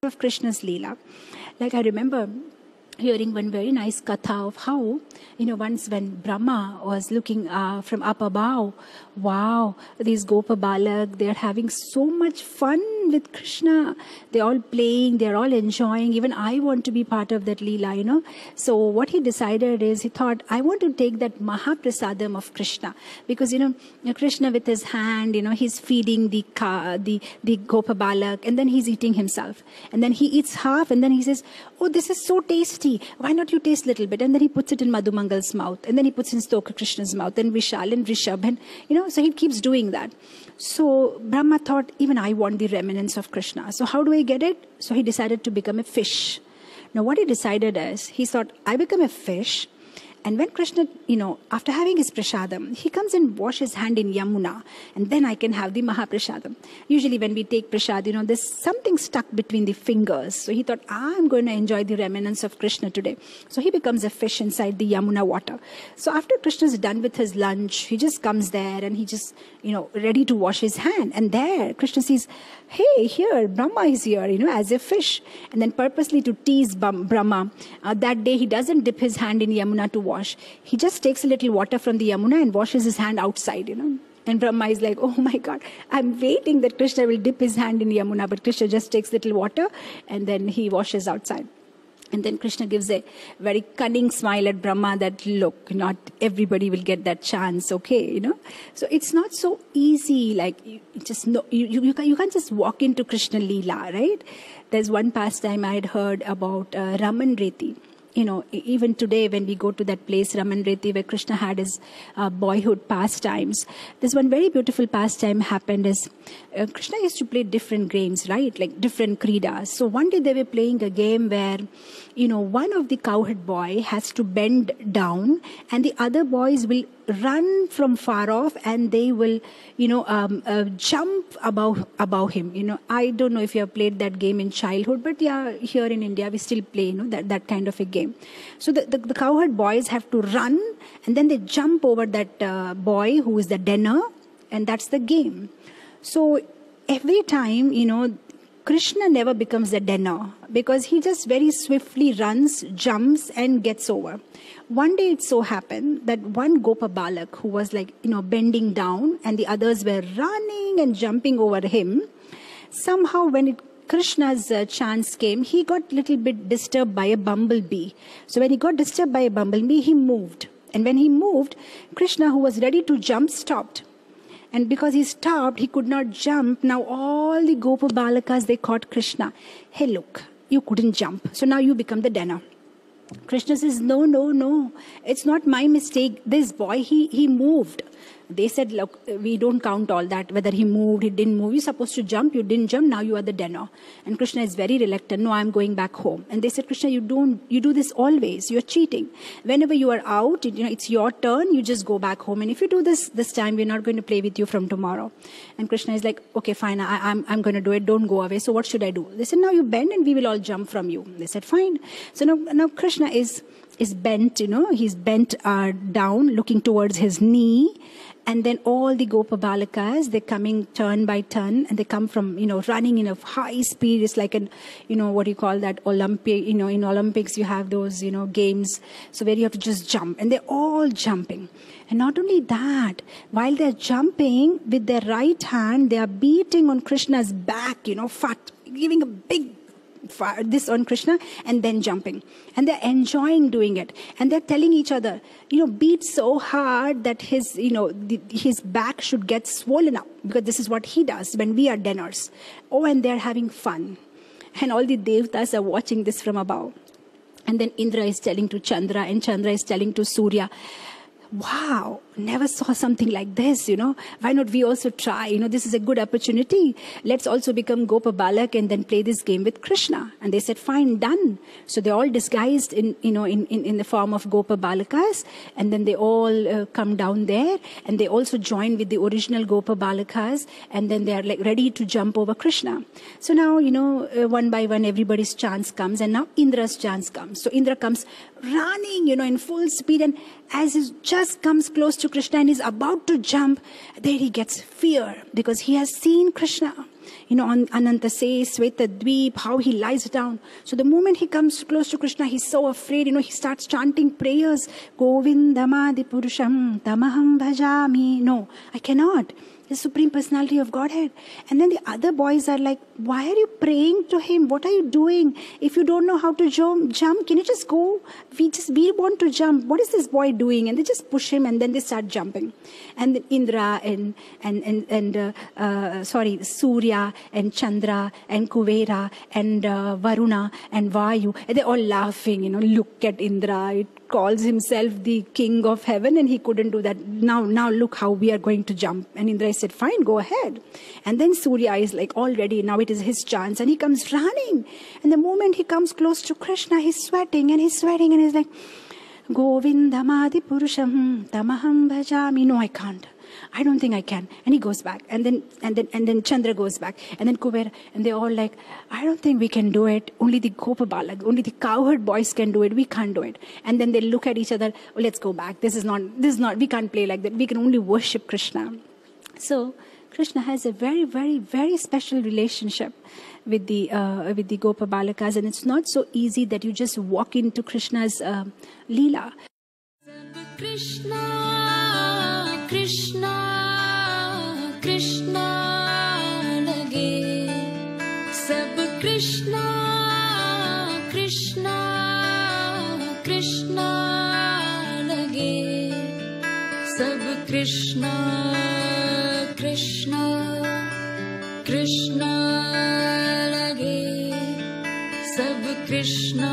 of Krishna's Leela. Like I remember hearing one very nice katha of how, once when Brahma was looking from up above, wow, these Gopa Balak, they're having so much fun with Krishna. They're all playing, they're all enjoying. Even I want to be part of that Leela, So what he decided is, he thought, I want to take that Mahaprasadam of Krishna. Because, Krishna with his hand, he's feeding the Gopa Balak, and then he's eating himself. And then he eats half, and then he says, oh, this is so tasty. Why not you taste a little bit? And then he puts it in Madhumangal's mouth, and then he puts in Stoka Krishna's mouth, and Vishal and Rishabh, and so he keeps doing that. So Brahma thought, even I want the remnants of Krishna. So how do I get it? So he decided to become a fish. Now what he decided is, he thought, I become a fish, and when Krishna, after having his prasadam, he comes and washes his hand in Yamuna, and then I can have the Mahaprasadam. Usually when we take prasad, there's something stuck between the fingers. So he thought, I'm going to enjoy the remnants of Krishna today. So he becomes a fish inside the Yamuna water. So after Krishna's done with his lunch, he just comes there and he just, ready to wash his hand. And there, Krishna sees, hey, here, Brahma is here, as a fish. And then purposely to tease Brahma, that day he doesn't dip his hand in Yamuna to wash. He just takes a little water from the Yamuna and washes his hand outside, And Brahma is like, oh my God, I'm waiting that Krishna will dip his hand in Yamuna, but Krishna just takes little water and then he washes outside. And then Krishna gives a very cunning smile at Brahma that, look, not everybody will get that chance, okay, So it's not so easy, like, you can't just walk into Krishna Leela, right? There's one pastime I had heard about Raman Reti. Even today when we go to that place, Raman Reti, where Krishna had his boyhood pastimes, there's one very beautiful pastime happened is, Krishna used to play different games, right? Like different kridas. So one day they were playing a game where, one of the cowherd boy has to bend down and the other boys will run from far off and they will, jump above him. I don't know if you have played that game in childhood, but yeah, here in India we still play, that kind of a game. So the cowherd boys have to run and then they jump over that boy who is the denner, and that's the game. So every time, Krishna never becomes the denner because he just very swiftly runs, jumps and gets over. One day it so happened that one Gopa Balak who was bending down and the others were running and jumping over him, somehow when Krishna's chance came, he got a little bit disturbed by a bumblebee. So when he got disturbed by a bumblebee, he moved. And when he moved, Krishna, who was ready to jump, stopped. And because he stopped, he could not jump. Now all the Gopa Balakas, they caught Krishna. Hey, look, you couldn't jump. So now you become the denner. Krishna says, no, it's not my mistake. This boy, he moved. They said, look, we don't count all that, whether he moved, he didn't move. You're supposed to jump, you didn't jump, now you are the denner. And Krishna is very reluctant, no, I'm going back home. And they said, Krishna, you do this always, you're cheating. Whenever you are out, it's your turn, you just go back home. And if you do this time, we're not going to play with you from tomorrow. And Krishna is like, okay, fine, I'm going to do it, don't go away. So what should I do? They said, now you bend and we will all jump from you. They said, fine. So now Krishna is bent, he's bent down, looking towards his knee. And then all the Gopa Balakas, they're coming turn by turn, and they come from, running in a high speed. It's like what do you call that? Olympic, in Olympics you have those, games. So where you have to just jump. And they're all jumping. And not only that, while they're jumping, with their right hand, they are beating on Krishna's back, giving a big this on Krishna and then jumping. And they're enjoying doing it. And they're telling each other, beat so hard that his, his back should get swollen up, because this is what he does when we are denners. Oh, and they're having fun. And all the devtas are watching this from above. And then Indra is telling to Chandra, and Chandra is telling to Surya, wow, never saw something like this, Why not we also try? This is a good opportunity. Let's also become Gopa Balak and then play this game with Krishna. And they said, fine, done. So they're all disguised in the form of Gopa Balakas. And then they all come down there. And they also join with the original Gopa Balakas. And then they're ready to jump over Krishna. So now, one by one, everybody's chance comes. And now Indra's chance comes. So Indra comes running, in full speed. And as he just comes close to Krishna and is about to jump, there he gets fear because he has seen Krishna. on Anantase, Svetadweep, how he lies down. So the moment he comes close to Krishna, he's so afraid, he starts chanting prayers. Govindamadi Purusham Tamaham Bhajami. No, I cannot. The Supreme Personality of Godhead. And then the other boys are like, why are you praying to him? What are you doing? If you don't know how to jump, can you just go? We want to jump. What is this boy doing? And they just push him and then they start jumping. And then Indra Surya and Chandra and Kuvera and Varuna and Vayu, and they're all laughing, look at Indra. It calls himself the king of heaven and he couldn't do that. Now look how we are going to jump. And Indra said, fine, go ahead. And then Surya is like, all ready, now it is his chance. And he comes running. And the moment he comes close to Krishna, he's sweating and he's like, Govindamadi Purusham Tamaham Bhajami. No, I can't. I don't think I can. And he goes back. And then Chandra goes back. And then Kubera. And they're all like, I don't think we can do it. Only the Gopabalag, only the cowherd boys can do it. We can't do it. And then they look at each other. Oh, let's go back. This is not, we can't play like that. We can only worship Krishna. So Krishna has a very, very, very special relationship with the Gopabalakas. And it's not so easy that you just walk into Krishna's Leela. Krishna, Krishna, Krishna lage. Sab Krishna, Krishna, Krishna lage. Sab Krishna, Krishna, Krishna lage. Sab Krishna.